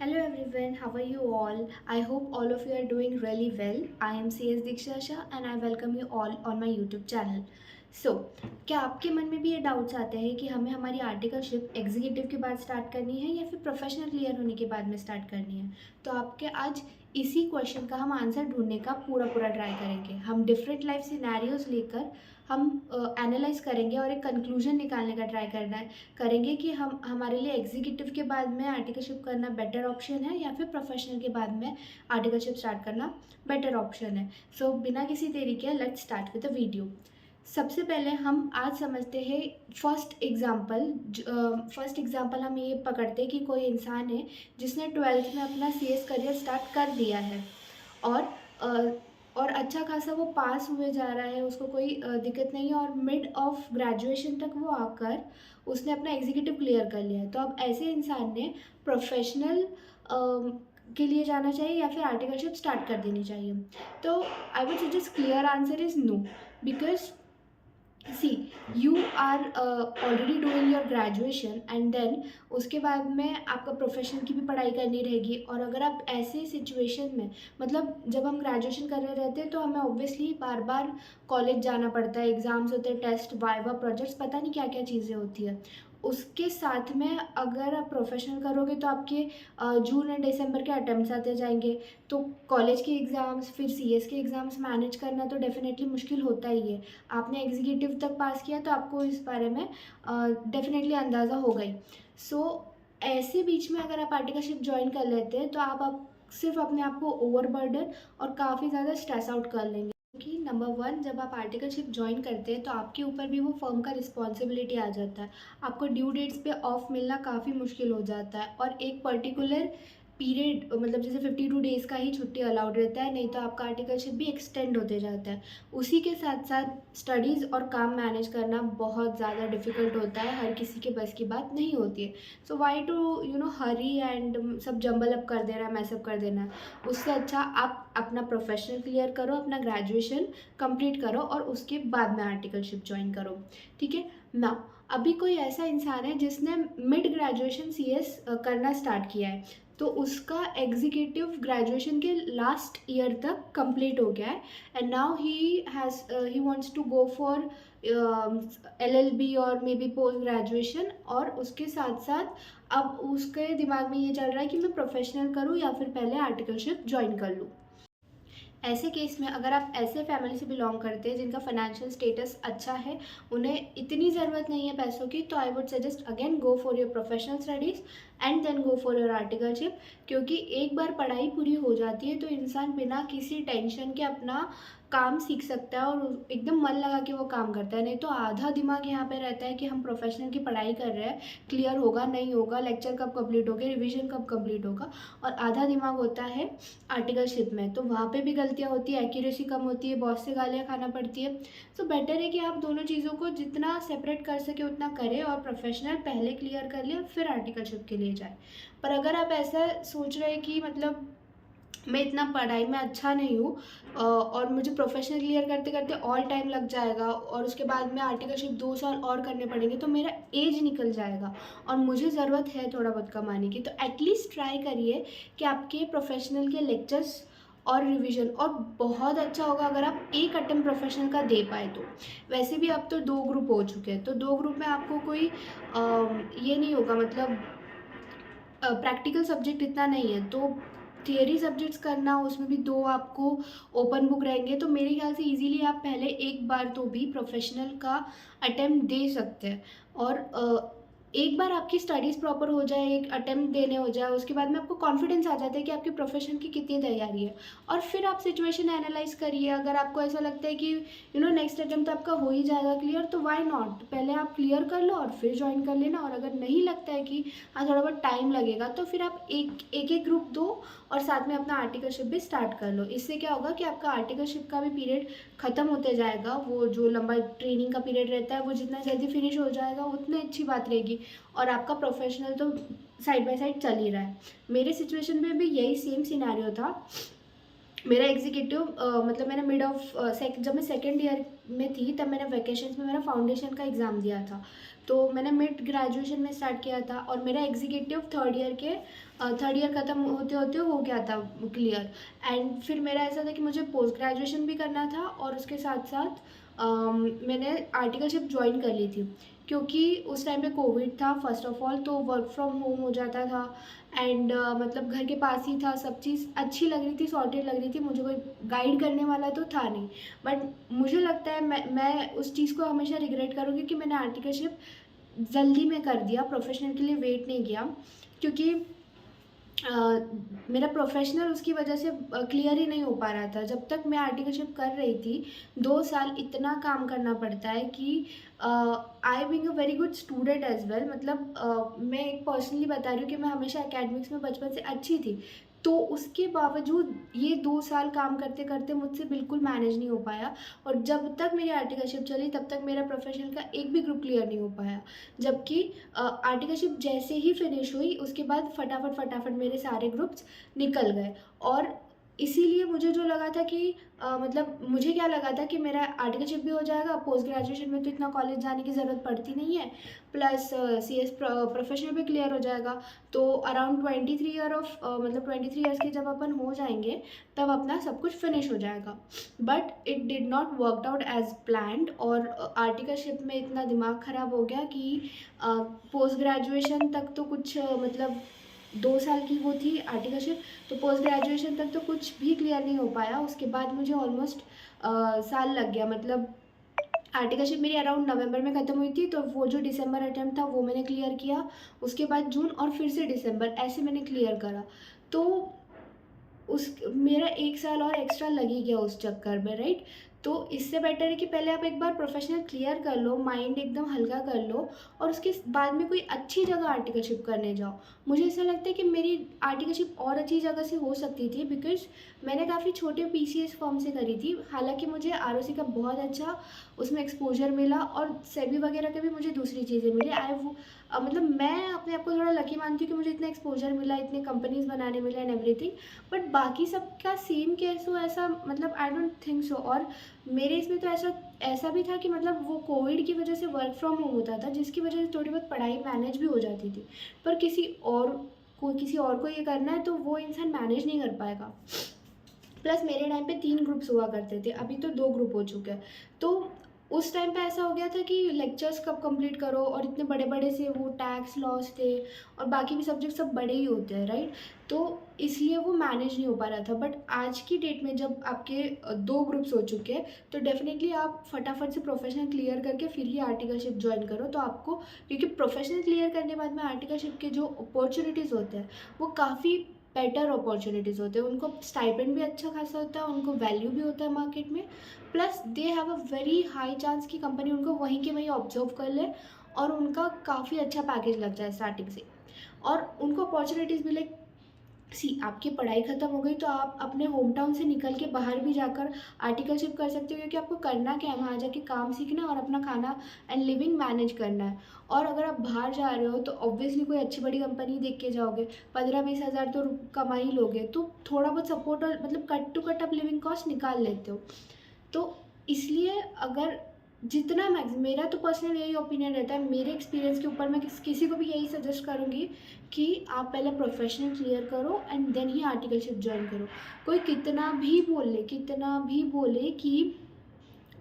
Hello everyone, how are you all? I hope all of you are doing really well. I am CS Diksha Shah and I welcome you all on my YouTube channel. So, क्या आपके मन में भी ये doubts आते हैं कि हमें हमारी आर्टिकलशिप एग्जीक्यूटिव के बाद स्टार्ट करनी है या फिर प्रोफेशनल क्लियर होने के बाद में स्टार्ट करनी है? तो आपके आज इसी क्वेश्चन का हम आंसर ढूंढने का पूरा ट्राई करेंगे। हम डिफरेंट लाइफ सिनेरियोज लेकर हम एनालाइज करेंगे और एक कंक्लूजन निकालने का ट्राई करना है करेंगे कि हम हमारे लिए एग्जीक्यूटिव के बाद में आर्टिकलशिप करना बेटर ऑप्शन है या फिर प्रोफेशनल के बाद में आर्टिकलशिप स्टार्ट करना बेटर ऑप्शन है। सो बिना किसी देरी के let's start with the video. सबसे पहले हम आज समझते हैं फर्स्ट एग्जांपल हम ये पकड़ते हैं कि कोई इंसान है जिसने 12th में अपना सीएस करियर स्टार्ट कर दिया है और और अच्छा खासा वो पास हुए जा रहा है, उसको कोई दिक्कत नहीं है और मिड ऑफ ग्रेजुएशन तक वो आकर उसने अपना एग्जीक्यूटिव क्लियर कर लिया है। तो अब ऐसे इंसान ने प्रोफेशनल के लिए जाना चाहिए या फिर आर्टिकलशिप स्टार्ट कर देनी चाहिए? तो I would suggest clear answer is no, because see you are already doing your graduation and then उसके बाद में आपका प्रोफेशन की भी पढ़ाई करनी रहेगी। और अगर आप ऐसे सिचुएशन में मतलब जब हम ग्रेजुएशन कर रहे रहते हैं तो हमें ऑब्वियसली बार बार कॉलेज जाना पड़ता है, एग्ज़ाम्स होते हैं, टेस्ट, वाइवा, प्रोजेक्ट्स, पता नहीं क्या क्या चीज़ें होती है। उसके साथ में अगर आप प्रोफेशनल करोगे तो आपके जून एंड दिसंबर के अटेम्प्ट्स आते जाएंगे, तो कॉलेज के एग्ज़ाम्स फिर सीएस के एग्ज़ाम्स मैनेज करना तो डेफिनेटली मुश्किल होता ही है। आपने एग्जीक्यूटिव तक पास किया तो आपको इस बारे में डेफिनेटली अंदाज़ा होगा ही। सो ऐसे बीच में अगर आप आर्टिकलशिप ज्वाइन कर लेते हैं तो आप सिर्फ अपने आप को ओवरबर्डन और काफ़ी ज़्यादा स्ट्रेस आउट कर लेंगे। कि नंबर वन, जब आप आर्टिकलशिप ज्वाइन करते हैं तो आपके ऊपर भी वो फर्म का रिस्पॉन्सिबिलिटी आ जाता है। आपको ड्यू डेट्स पे ऑफ मिलना काफ़ी मुश्किल हो जाता है और एक पर्टिकुलर पीरियड मतलब जैसे 52 डेज़ का ही छुट्टी अलाउड रहता है, नहीं तो आपका आर्टिकलशिप भी एक्सटेंड होते जाता है। उसी के साथ साथ स्टडीज़ और काम मैनेज करना बहुत ज़्यादा डिफ़िकल्ट होता है, हर किसी के बस की बात नहीं होती है। सो वाई टू हरी एंड सब जंबल अप कर देना, मैसअप कर देना। उससे अच्छा आप अपना प्रोफेशनल क्लियर करो, अपना ग्रेजुएशन कंप्लीट करो और उसके बाद में आर्टिकलशिप ज्वाइन करो, ठीक है ना। अभी कोई ऐसा इंसान है जिसने मिड ग्रेजुएशन सीएस करना स्टार्ट किया है, तो उसका एग्जीक्यूटिव ग्रेजुएशन के लास्ट ईयर तक कंप्लीट हो गया है and now he wants to go for LLB और मे बी पोस्ट ग्रेजुएशन। और उसके साथ साथ अब उसके दिमाग में ये चल रहा है कि मैं प्रोफेशनल करूँ या फिर पहले आर्टिकलशिप ज्वाइन कर लूँ। ऐसे केस में अगर आप ऐसे फैमिली से बिलोंग करते हैं जिनका फाइनेंशियल स्टेटस अच्छा है, उन्हें इतनी ज़रूरत नहीं है पैसों की, तो I would suggest again go for your professional studies and then go for your articleship. क्योंकि एक बार पढ़ाई पूरी हो जाती है तो इंसान बिना किसी टेंशन के अपना काम सीख सकता है और एकदम मन लगा के वो काम करता है। नहीं तो आधा दिमाग यहाँ पे रहता है कि हम प्रोफेशनल की पढ़ाई कर रहे हैं, क्लियर होगा नहीं होगा, लेक्चर कब कंप्लीट होगा, रिवीजन कब कंप्लीट होगा, और आधा दिमाग होता है आर्टिकलशिप में, तो वहाँ पे भी गलतियाँ होती है, एक्यूरेसी कम होती है, बॉस से गालियाँ खाना पड़ती है। सो बेटर है कि आप दोनों चीज़ों को जितना सेपरेट कर सके उतना करें और प्रोफेशनल पहले क्लियर कर लें फिर आर्टिकलशिप के लिए जाए। पर अगर आप ऐसा सोच रहे हैं कि मतलब मैं इतना पढ़ाई में अच्छा नहीं हूँ और मुझे प्रोफेशनल क्लियर करते करते और टाइम लग जाएगा और उसके बाद में आर्टिकलशिप 2 साल और करने पड़ेंगे तो मेरा एज निकल जाएगा और मुझे ज़रूरत है थोड़ा बहुत कमाने की, तो एटलीस्ट ट्राई करिए कि आपके प्रोफेशनल के लेक्चर्स और रिवीजन, और बहुत अच्छा होगा अगर आप एक अटेम्प्ट प्रोफेशनल का दे पाए तो। वैसे भी अब तो 2 ग्रुप हो चुके हैं, तो 2 ग्रुप में आपको कोई ये नहीं होगा, मतलब प्रैक्टिकल सब्जेक्ट इतना नहीं है, तो थियरी सब्जेक्ट्स करना उसमें भी 2 आपको ओपन बुक रहेंगे, तो मेरे ख्याल से इजीली आप पहले एक बार तो भी प्रोफेशनल का अटेम्प्ट दे सकते हैं। और एक बार आपकी स्टडीज़ प्रॉपर हो जाए, एक अटेम्प्ट देने हो जाए, उसके बाद में आपको कॉन्फिडेंस आ जाता है कि आपके प्रोफेशन की कितनी तैयारी है, और फिर आप सिचुएशन एनालाइज करिए। अगर आपको ऐसा लगता है कि नेक्स्ट अटेम्प्ट आपका हो ही जाएगा क्लियर, तो वाई नॉट, पहले आप क्लियर कर लो और फिर ज्वाइन कर लेना। और अगर नहीं लगता है कि हाँ थोड़ा बहुत टाइम लगेगा, तो फिर आप एक ग्रुप दो और साथ में अपना आर्टिकलशिप भी स्टार्ट कर लो। इससे क्या होगा कि आपका आर्टिकलशिप का भी पीरियड ख़त्म होते जाएगा, वो जो लंबा ट्रेनिंग का पीरियड रहता है वो जितना जल्दी फिनिश हो जाएगा उतनी अच्छी बात रहेगी, और आपका प्रोफेशनल तो साइड बाय साइड चल ही रहा है। मेरे सिचुएशन में भी यही सेम सिनेरियो था। मेरा एग्जीक्यूटिव मतलब मैंने मिड ऑफ जब मैं सेकंड ईयर में थी तब मैंने वैकेशंस में मेरा फाउंडेशन का एग्ज़ाम दिया था। तो मैंने मिड ग्रेजुएशन में स्टार्ट किया था और मेरा एग्जीक्यूटिव थर्ड ईयर ख़त्म होते-होते हो गया था क्लियर। एंड फिर मेरा ऐसा था कि मुझे पोस्ट ग्रेजुएशन भी करना था और उसके साथ-साथ मैंने आर्टिकलशिप जॉइन कर ली थी। क्योंकि उस टाइम पे कोविड था फर्स्ट ऑफ ऑल, तो वर्क फ्रॉम होम हो जाता था एंड मतलब घर के पास ही था, सब चीज़ अच्छी लग रही थी, सॉर्टेड लग रही थी, मुझे कोई गाइड करने वाला तो था नहीं। बट मुझे लगता है मैं उस चीज़ को हमेशा रिग्रेट करूँगी कि मैंने आर्टिकलशिप जल्दी में कर दिया, प्रोफेशनल के लिए वेट नहीं किया, क्योंकि अ, मेरा प्रोफ़ेशनल उसकी वजह से क्लियर ही नहीं हो पा रहा था। जब तक मैं आर्टिकलशिप कर रही थी, 2 साल इतना काम करना पड़ता है कि I being a very good student as well, मतलब मैं एक पर्सनली बता रही हूँ कि मैं हमेशा एकेडमिक्स में बचपन से अच्छी थी। तो उसके बावजूद ये 2 साल काम करते-करते मुझसे बिल्कुल मैनेज नहीं हो पाया और जब तक मेरी आर्टिकलशिप चली तब तक मेरा प्रोफ़ेशनल का एक भी ग्रुप क्लियर नहीं हो पाया। जबकि आर्टिकलशिप जैसे ही फिनिश हुई उसके बाद फटाफट मेरे सारे ग्रुप्स निकल गए और इसीलिए मुझे जो लगा था कि मतलब मुझे क्या लगा था कि मेरा आर्टिकलशिप भी हो जाएगा, पोस्ट ग्रेजुएशन में तो इतना कॉलेज जाने की ज़रूरत पड़ती नहीं है, प्लस सीएस प्रोफेशनल भी क्लियर हो जाएगा। तो अराउंड 23 ईयर ऑफ मतलब 23 ईयर्स के जब अपन हो जाएँगे, तब अपना सब कुछ फिनिश हो जाएगा। But it did not worked out as planned और आर्टिकलशिप में इतना दिमाग ख़राब हो गया कि पोस्ट ग्रेजुएशन तक तो कुछ मतलब 2 साल की वो थी आर्टिकलशिप, तो पोस्ट ग्रेजुएशन तक तो कुछ भी क्लियर नहीं हो पाया। उसके बाद मुझे ऑलमोस्ट साल लग गया, मतलब आर्टिकलशिप मेरी अराउंड नवंबर में ख़त्म हुई थी, तो वो जो दिसंबर अटेम्प्ट था वो मैंने क्लियर किया। उसके बाद जून और फिर से दिसंबर ऐसे मैंने क्लियर करा। तो उस मेरा 1 साल और एक्स्ट्रा लग ही गया उस चक्कर में, राइट? तो इससे बेटर है कि पहले आप एक बार प्रोफ़ेशनल क्लियर कर लो, माइंड एकदम हल्का कर लो और उसके बाद में कोई अच्छी जगह आर्टिकलशिप करने जाओ। मुझे ऐसा लगता है कि मेरी आर्टिकलशिप और अच्छी जगह से हो सकती थी, बिकॉज़ मैंने काफ़ी छोटे पीसीएस फ़र्म से करी थी। हालाँकि मुझे आरओसी का बहुत अच्छा उसमें एक्सपोज़र मिला और सेबी वगैरह के भी मुझे दूसरी चीज़ें मिली। मतलब मैं अपने आप को थोड़ा लकी मानती हूँ कि मुझे इतना एक्सपोज़र मिला, इतनी कंपनीज़ बनाने मिले एंड एवरीथिंग। बट बाकी सबका सेम केस हो ऐसा मतलब आई डोंट थिंक सो। और मेरे इसमें तो ऐसा ऐसा भी था कि मतलब वो कोविड की वजह से वर्क फ्रॉम होम होता था, जिसकी वजह से थोड़ी बहुत पढ़ाई मैनेज भी हो जाती थी। पर किसी और को ये करना है तो वो इंसान मैनेज नहीं कर पाएगा। प्लस मेरे टाइम पे 3 ग्रुप्स हुआ करते थे, अभी तो 2 ग्रुप हो चुके हैं। तो उस टाइम पे ऐसा हो गया था कि लेक्चर्स कब कंप्लीट करो और इतने बड़े-बड़े से वो टैक्स लॉस थे और बाकी भी सब्जेक्ट सब बड़े ही होते हैं, राइट? तो इसलिए वो मैनेज नहीं हो पा रहा था। बट आज की डेट में जब आपके 2 ग्रुप्स हो चुके हैं, तो डेफ़िनेटली आप फटाफट से प्रोफ़ेशनल क्लियर करके फिर ही आर्टिकलशिप जॉइन करो। तो आपको क्योंकि प्रोफ़ेशनल क्लियर करने के बाद में आर्टिकलशिप के जो अपॉर्च्युनिटीज़ होते हैं, वो काफ़ी बेटर अपॉर्च्युनिटीज़ होते हैं। उनको स्टाइपेंड भी अच्छा खासा होता है, उनको वैल्यू भी होता है मार्केट में, plus they have a very high chance कि कंपनी उनको वहीं के वहीं ऑब्जर्व कर ले और उनका काफ़ी अच्छा पैकेज लग जाए स्टार्टिंग से। और उनको अपॉर्च्युनिटीज़ मिले। आपकी पढ़ाई ख़त्म हो गई तो आप अपने होम टाउन से निकल के बाहर भी जाकर आर्टिकलशिप कर सकते हो, क्योंकि आपको करना क्या है, वहाँ जाके काम सीखना है और अपना खाना एंड लिविंग मैनेज करना है। और अगर आप बाहर जा रहे हो तो ऑब्वियसली कोई अच्छी बड़ी कंपनी देख के जाओगे, 15-20 हज़ार तो कमा ही लोगे, तो थोड़ा बहुत सपोर्ट और मतलब कट टू कट आप लिविंग कॉस्ट निकाल लेते हो। तो इसलिए अगर जितना मैक्स मेरा तो पर्सनल यही ओपिनियन रहता है, मेरे एक्सपीरियंस के ऊपर मैं किसी को भी यही सजेस्ट करूँगी कि आप पहले प्रोफेशनल क्लियर करो एंड देन ही आर्टिकलशिप जॉइन करो। कोई कितना भी बोले कि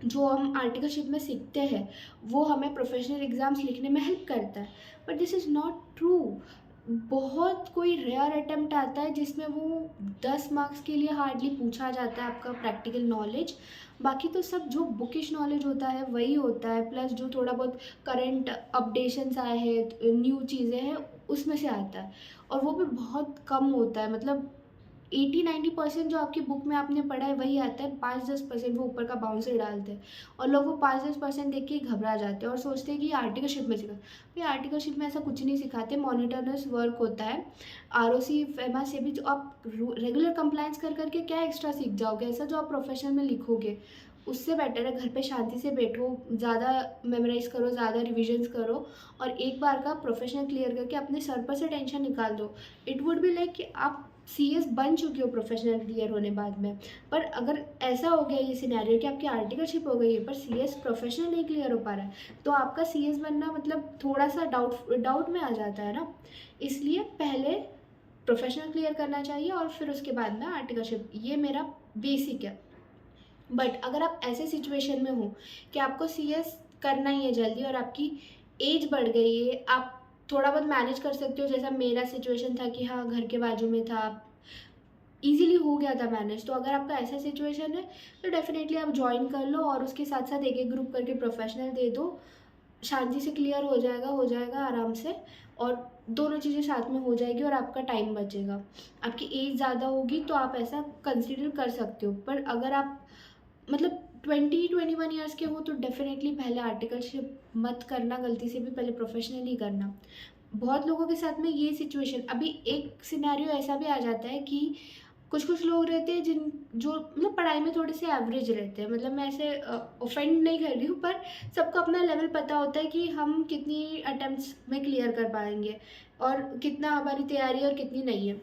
जो हम आर्टिकलशिप में सीखते हैं वो हमें प्रोफेशनल एग्ज़ाम्स लिखने में हेल्प करता है, but this is not true. बहुत कोई रेयर अटेम्प्ट आता है जिसमें वो 10 मार्क्स के लिए हार्डली पूछा जाता है आपका प्रैक्टिकल नॉलेज। बाकी तो सब जो बुकिश नॉलेज होता है वही होता है, प्लस जो थोड़ा बहुत करंट अपडेशंस आए हैं, न्यू चीज़ें हैं, उसमें से आता है और वो भी बहुत कम होता है। मतलब 80-90% जो आपकी बुक में आपने पढ़ा है वही आता है, 5-10% वो ऊपर का बाउंसर डालते हैं और लोग वो 5-10% देख के ही घबरा जाते हैं और सोचते हैं कि ये आर्टिकलशिप में सीखा। भई आर्टिकलशिप में ऐसा कुछ नहीं सिखाते, मॉनिटरनेस वर्क होता है। आरओसी, फेमा से भी जो आप रेगुलर कंप्लायंस कर कर के क्या एक्स्ट्रा सीख जाओगे, ऐसा जो आप प्रोफेशनल में लिखोगे। उससे बेटर है घर पे शांति से बैठो, ज़्यादा मेमोराइज़ करो, ज़्यादा रिविजन्स करो और एक बार का प्रोफेशनल क्लियर करके अपने सर पर से टेंशन निकाल दो। इट वुड बी लाइक कि आप सीएस बन चुके हो प्रोफेशनल क्लियर होने बाद में। पर अगर ऐसा हो गया ये सिनेरियो कि आपकी आर्टिकलशिप हो गई है पर सीएस प्रोफेशनल नहीं क्लियर हो पा रहा है, तो आपका सीएस बनना मतलब थोड़ा-सा डाउट में आ जाता है ना। इसलिए पहले प्रोफेशनल क्लियर करना चाहिए और फिर उसके बाद में आर्टिकलशिप, ये मेरा बेसिक है। बट अगर आप ऐसे सिचुएशन में हो कि आपको सीएस करना ही है जल्दी और आपकी एज बढ़ गई है, आप थोड़ा बहुत मैनेज कर सकते हो, जैसा मेरा सिचुएशन था कि हाँ, घर के बाजू में था, ईज़िली हो गया था मैनेज। तो अगर आपका ऐसा सिचुएशन है, तो डेफ़िनेटली आप जॉइन कर लो और उसके साथ-साथ एक-एक ग्रुप करके प्रोफ़ेशनल दे दो। शांति से क्लियर हो जाएगा आराम से और दोनों चीज़ें साथ में हो जाएगी और आपका टाइम बचेगा। आपकी एज ज़्यादा होगी तो आप ऐसा कंसिडर कर सकते हो, पर अगर आप मतलब 20-21 ईयर्स के हो तो डेफ़िनेटली पहले आर्टिकलशिप मत करना, गलती से भी पहले प्रोफ़ेशनल ही करना। बहुत लोगों के साथ में ये सिचुएशन, अभी एक सिनेरियो ऐसा भी आ जाता है कि कुछ-कुछ लोग रहते हैं जो मतलब पढ़ाई में थोड़े से एवरेज रहते हैं। मतलब मैं ऐसे ऑफेंड नहीं कर रही हूँ, पर सबको अपना लेवल पता होता है कि हम कितनी अटेम्प्ट्स में क्लियर कर पाएँगे और कितना हमारी तैयारी है और कितनी नहीं है।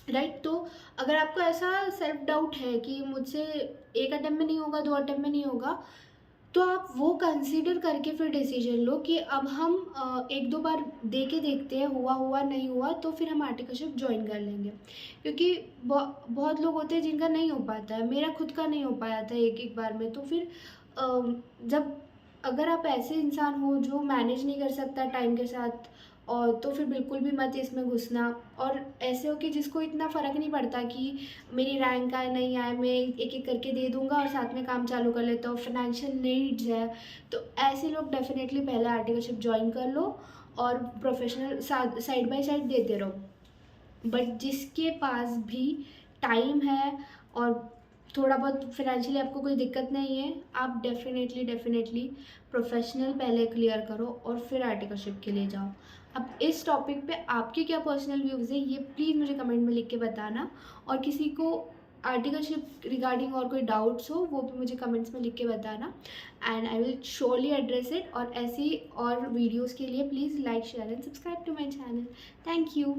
राइट? तो अगर आपको ऐसा सेल्फ डाउट है कि मुझसे 1 अटेम्प्ट में नहीं होगा, 2 अटेम्प्ट में नहीं होगा, तो आप वो कंसीडर करके फिर डिसीजन लो कि अब हम 1-2 बार दे के देखते हैं, हुआ, नहीं हुआ तो फिर हम आर्टिकलशिप जॉइन कर लेंगे। क्योंकि बहुत लोग होते हैं जिनका नहीं हो पाता है, मेरा खुद का नहीं हो पाया था एक-एक बार में। तो फिर जब अगर आप ऐसे इंसान हो जो मैनेज नहीं कर सकता टाइम के साथ और तो फिर बिल्कुल भी मत इसमें घुसना। और ऐसे हो कि जिसको इतना फ़र्क नहीं पड़ता कि मेरी रैंक आए नहीं आए, मैं एक-एक करके दे दूँगा और साथ में काम चालू कर लेता हूँ, फाइनेंशियल नीड्स है, तो ऐसे लोग डेफ़िनेटली पहले आर्टिकलशिप जॉइन कर लो और प्रोफ़ेशनल साइड बाय साइड देते रहो। बट जिसके पास भी टाइम है और थोड़ा बहुत फाइनेंशियली आपको कोई दिक्कत नहीं है, आप डेफ़िनेटली प्रोफ़ेशनल पहले क्लियर करो और फिर आर्टिकलशिप के लिए जाओ। अब इस टॉपिक पे आपके क्या पर्सनल व्यूज़ हैं, ये प्लीज़ मुझे कमेंट में लिख के बताना और किसी को आर्टिकलशिप रिगार्डिंग और कोई डाउट्स हो, वो भी मुझे कमेंट्स में लिख के बताना and I will surely address it. और ऐसी और वीडियोज़ के लिए please like, share and subscribe to my channel. Thank you.